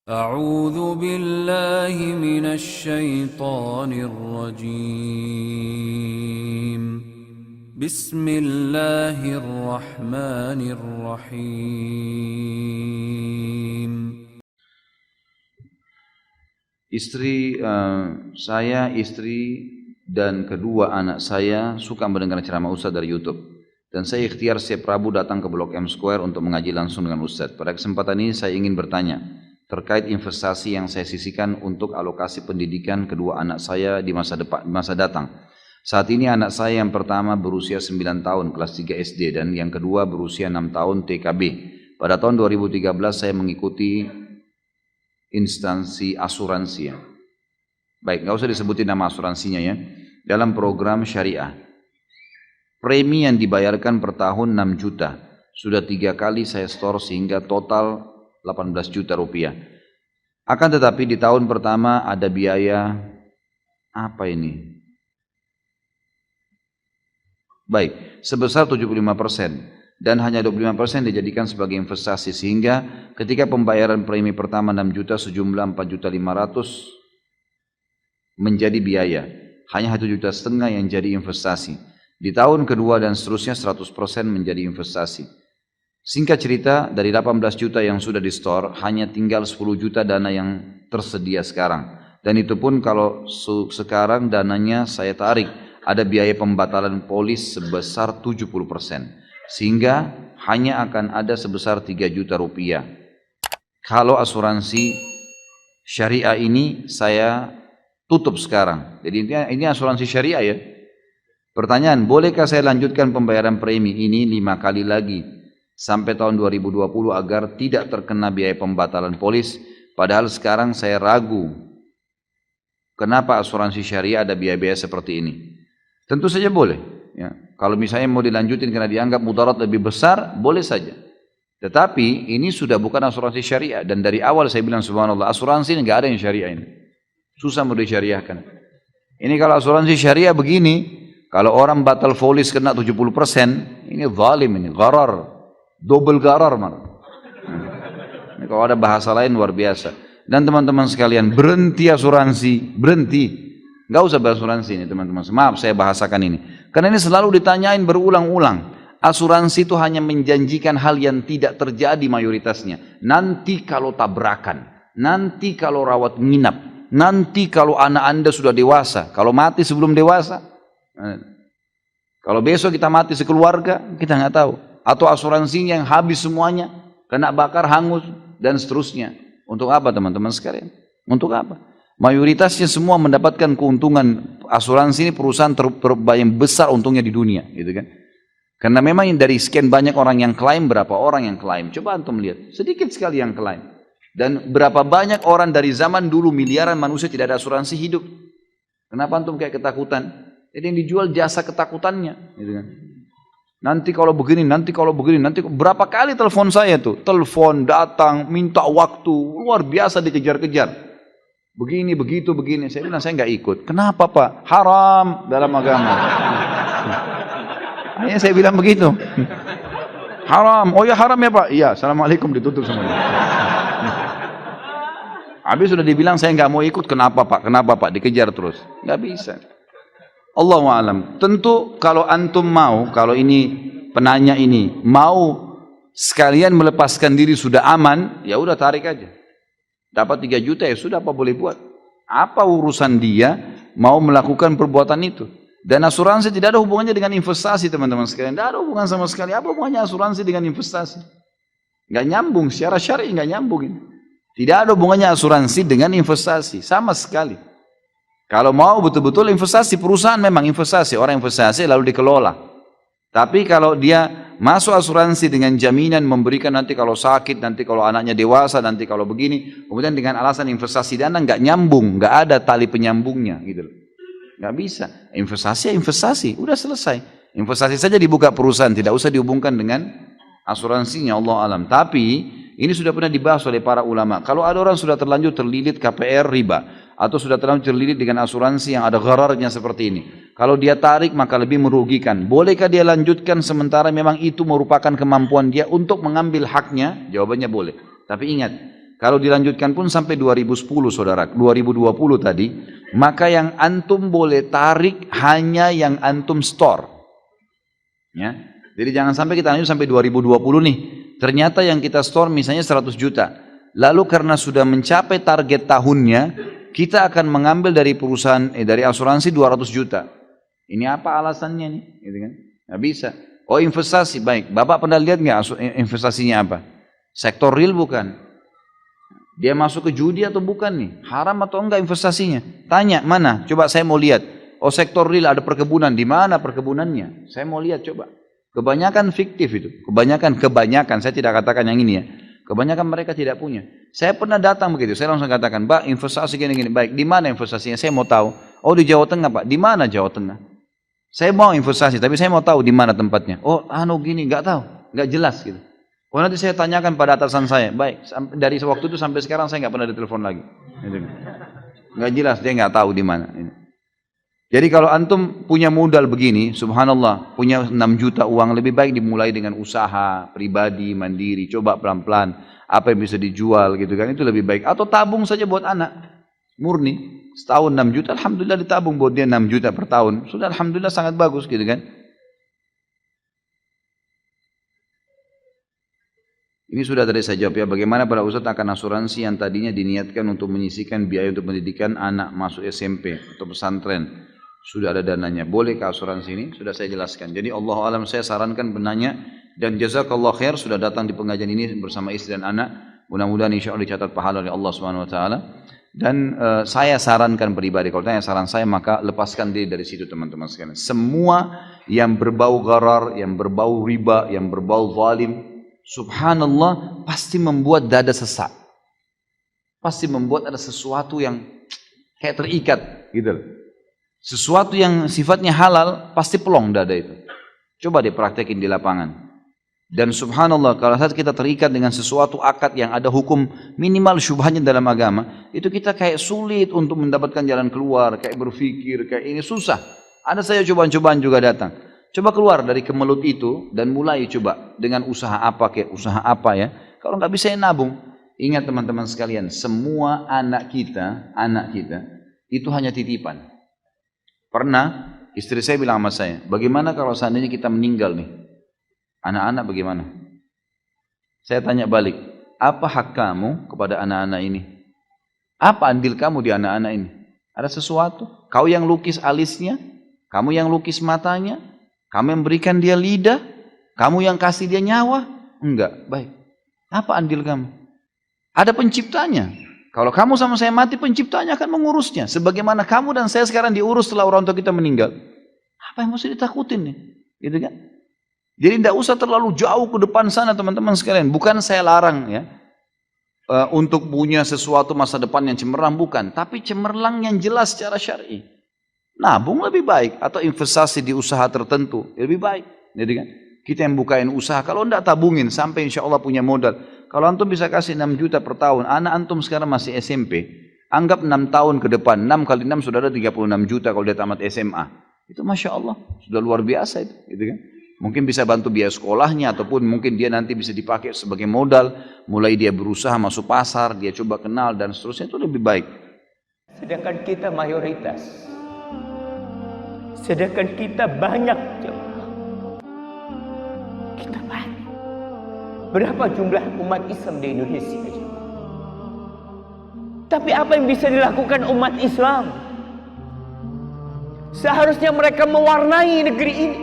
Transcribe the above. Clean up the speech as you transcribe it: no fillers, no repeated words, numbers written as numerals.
أعوذ بالله من الشيطان الرجيم بسم الله الرحمن الرحيم. Istri dan kedua anak saya suka mendengar ceramah Ustadz dari YouTube. Dan saya ikhtiar setiap Rabu datang ke Blok M Square untuk mengaji langsung dengan Ustadz. Pada kesempatan ini saya ingin bertanya terkait investasi yang saya sisihkan untuk alokasi pendidikan kedua anak saya di masa datang. Saat ini anak saya yang pertama berusia 9 tahun kelas 3 SD dan yang kedua berusia 6 tahun TKB. Pada tahun 2013 saya mengikuti instansi asuransi ya. Baik, nggak usah disebutin nama asuransinya ya. Dalam program syariah. Premi yang dibayarkan per tahun 6 juta. Sudah 3 kali saya store sehingga total 18 juta rupiah. Akan tetapi di tahun pertama ada biaya apa ini? Baik, sebesar 75% dan hanya 25% dijadikan sebagai investasi sehingga ketika pembayaran premi pertama 6 juta sejumlah 4.500.000 menjadi biaya. Hanya 1,5 juta yang jadi investasi. Di tahun kedua dan seterusnya 100% menjadi investasi. Singkat cerita, dari 18 juta yang sudah di store, hanya tinggal 10 juta dana yang tersedia sekarang. Dan itu pun kalau sekarang dananya saya tarik, ada biaya pembatalan polis sebesar 70%. Sehingga hanya akan ada sebesar 3 juta rupiah. Kalau asuransi syariah ini saya tutup sekarang. Jadi ini asuransi syariah ya. Pertanyaan, bolehkah saya lanjutkan pembayaran premi ini 5 kali lagi sampai tahun 2020 agar tidak terkena biaya pembatalan polis? Padahal sekarang saya ragu kenapa asuransi syariah ada biaya-biaya seperti ini. Tentu saja boleh ya. Kalau misalnya mau dilanjutin karena dianggap mudarat lebih besar, boleh saja. Tetapi ini sudah bukan asuransi syariah. Dan dari awal saya bilang subhanallah, asuransi ini nggak ada yang syariah ini. Susah mau disyariahkan. Ini kalau asuransi syariah begini, kalau orang batal polis kena 70%, ini zalim ini, gharar, double gharar malah. Ini kalau ada bahasa lain luar biasa. Dan teman-teman sekalian, berhenti asuransi, berhenti. Enggak usah berasuransi ini teman-teman. Maaf saya bahasakan ini. Karena ini selalu ditanyain berulang-ulang. Asuransi itu hanya menjanjikan hal yang tidak terjadi mayoritasnya. Nanti kalau tabrakan, nanti kalau rawat nginap, nanti kalau anak Anda sudah dewasa, kalau mati sebelum dewasa. Kalau besok kita mati sekeluarga, kita nggak tahu. Atau asuransinya yang habis semuanya, kena bakar, hangus, dan seterusnya. Untuk apa teman-teman sekalian? Untuk apa? Mayoritasnya semua mendapatkan keuntungan. Asuransi ini perusahaan yang besar untungnya di dunia, gitu kan? Karena memang dari sekian banyak orang yang klaim, berapa orang yang klaim? Coba antum lihat, sedikit sekali yang klaim. Dan berapa banyak orang dari zaman dulu miliaran manusia tidak ada asuransi hidup. Kenapa antum kayak ketakutan? Jadi yang dijual jasa ketakutannya, gitu kan. Nanti kalau begini, nanti kalau begini, nanti berapa kali telepon saya tuh, telepon datang, minta waktu, luar biasa dikejar-kejar. Begini, begitu, begini. Saya bilang saya nggak ikut. Kenapa Pak? Haram dalam agama. Hanya saya bilang begitu. Haram. Oh ya haram ya Pak. Iya. Assalamualaikum ditutup semuanya. Habis sudah dibilang saya nggak mau ikut. Kenapa Pak? Kenapa Pak? Dikejar terus. Nggak bisa. Allahu a'lam. Tentu kalau antum mau, kalau ini penanya ini mau sekalian melepaskan diri sudah aman, ya udah tarik aja. Dapat 3 juta ya sudah, apa boleh buat? Apa urusan dia mau melakukan perbuatan itu? Dan asuransi tidak ada hubungannya dengan investasi teman-teman sekalian. Tidak ada hubungan sama sekali. Apa hubungannya asuransi dengan investasi? Nggak nyambung, secara syar'i nggak nyambung ini. Tidak ada hubungannya asuransi dengan investasi, sama sekali. Kalau mau betul-betul investasi, perusahaan memang investasi, orang investasi lalu dikelola. Tapi kalau dia masuk asuransi dengan jaminan memberikan nanti kalau sakit, nanti kalau anaknya dewasa, nanti kalau begini, kemudian dengan alasan investasi dana nggak nyambung, nggak ada tali penyambungnya, gitu loh. Nggak bisa. Investasi ya investasi, udah selesai. Investasi saja dibuka perusahaan, tidak usah dihubungkan dengan asuransinya, Allah alam. Tapi ini sudah pernah dibahas oleh para ulama. Kalau ada orang sudah terlanjur terlilit KPR riba, atau sudah terlalu terlilit dengan asuransi yang ada ghararnya seperti ini, kalau dia tarik maka lebih merugikan. Bolehkah dia lanjutkan sementara memang itu merupakan kemampuan dia untuk mengambil haknya? Jawabannya boleh. Tapi ingat, Kalau dilanjutkan pun sampai 2010 saudara, 2020 tadi, maka yang antum boleh tarik hanya yang antum store. Ya. Jadi jangan sampai kita lanjut sampai 2020 nih. Ternyata yang kita store misalnya 100 juta. Lalu karena sudah mencapai target tahunnya, kita akan mengambil dari perusahaan, dari asuransi 200 juta. Ini apa alasannya nih? Gitu kan? Nggak bisa. Oh investasi, baik. Bapak pernah lihat nggak investasinya apa? Sektor real bukan? Dia masuk ke judi atau bukan nih? Haram atau enggak investasinya? Tanya, mana? Coba saya mau lihat. Oh sektor real ada perkebunan, di mana perkebunannya? Saya mau lihat coba. Kebanyakan fiktif itu. Kebanyakan, saya tidak katakan yang ini ya. Kebanyakan mereka tidak punya. Saya pernah datang begitu, saya langsung katakan, Pak investasi gini-gini. Baik, di mana investasinya? Saya mau tahu. Oh di Jawa Tengah Pak, di mana Jawa Tengah? Saya mau investasi, tapi saya mau tahu di mana tempatnya. Oh, gini, nggak tahu, nggak jelas gitu. Oh nanti saya tanyakan pada atasan saya. Baik, dari waktu itu sampai sekarang saya nggak pernah ditelepon lagi. Nggak jelas, dia nggak tahu di mana. Jadi kalau antum punya modal begini, subhanallah, punya 6 juta uang, lebih baik dimulai dengan usaha pribadi, mandiri. Coba pelan-pelan, apa yang bisa dijual gitu kan, itu lebih baik. Atau tabung saja buat anak, murni. Setahun 6 juta, alhamdulillah ditabung buat dia 6 juta per tahun. Sudah alhamdulillah sangat bagus gitu kan. Ini sudah tadi saya jawab ya, bagaimana para ustadz akan asuransi yang tadinya diniatkan untuk menyisihkan biaya untuk pendidikan anak masuk SMP atau pesantren. Sudah ada dananya. Boleh ke asuransi ini? Sudah saya jelaskan. Jadi Allah alam saya sarankan benarnya dan jazakallah khair sudah datang di pengajian ini bersama istri dan anak. Mudah-mudahan insya Allah dicatat pahala oleh Allah Subhanahu Wa Taala. Dan saya sarankan pribadi, kalau tanya saran saya maka lepaskan diri dari situ teman-teman sekalian. Semua yang berbau gharar, yang berbau riba, yang berbau zalim, subhanallah pasti membuat dada sesak. Pasti membuat ada sesuatu yang kayak terikat gitu. Sesuatu yang sifatnya halal pasti pelong dada itu. Coba dipraktekin di lapangan. Dan subhanallah kalau saat kita terikat dengan sesuatu akad yang ada hukum minimal syubhanya dalam agama, itu kita kayak sulit untuk mendapatkan jalan keluar, kayak berpikir, kayak ini susah. Ada saya cobaan-cobaan juga datang. Coba keluar dari kemelut itu dan mulai coba dengan usaha apa kayak usaha apa ya. Kalau nggak bisa ya nabung. Ingat teman-teman sekalian, semua anak kita itu hanya titipan. Pernah istri saya bilang sama saya, bagaimana kalau seandainya kita meninggal nih? Anak-anak bagaimana? Saya tanya balik, apa hak kamu kepada anak-anak ini? Apa andil kamu di anak-anak ini? Ada sesuatu? Kau yang lukis alisnya? Kamu yang lukis matanya? Kamu yang berikan dia lidah? Kamu yang kasih dia nyawa? Enggak, baik. Apa andil kamu? Ada penciptanya. Kalau kamu sama saya mati, penciptanya akan mengurusnya. Sebagaimana kamu dan saya sekarang diurus setelah orang tua kita meninggal. Apa yang mesti ditakutin nih? Gitu kan? Jadi tidak usah terlalu jauh ke depan sana teman-teman sekalian. Bukan saya larang ya untuk punya sesuatu masa depan yang cemerlang, bukan. Tapi cemerlang yang jelas secara syar'i. Nabung lebih baik atau investasi di usaha tertentu lebih baik. Jadi kan kita yang bukain usaha. Kalau tidak tabungin sampai insya Allah punya modal. Kalau antum bisa kasih 6 juta per tahun, anak antum sekarang masih SMP. Anggap 6 tahun ke depan, 6 kali 6 sudah ada 36 juta kalau dia tamat SMA. Itu masya Allah sudah luar biasa itu, gitu kan? Mungkin bisa bantu biaya sekolahnya ataupun mungkin dia nanti bisa dipakai sebagai modal. Mulai dia berusaha masuk pasar, dia coba kenal dan seterusnya, itu lebih baik. Sedangkan kita mayoritas. Sedangkan kita banyak. Kita banyak. Berapa jumlah umat Islam di Indonesia? Tapi apa yang bisa dilakukan umat Islam? Seharusnya mereka mewarnai negeri ini.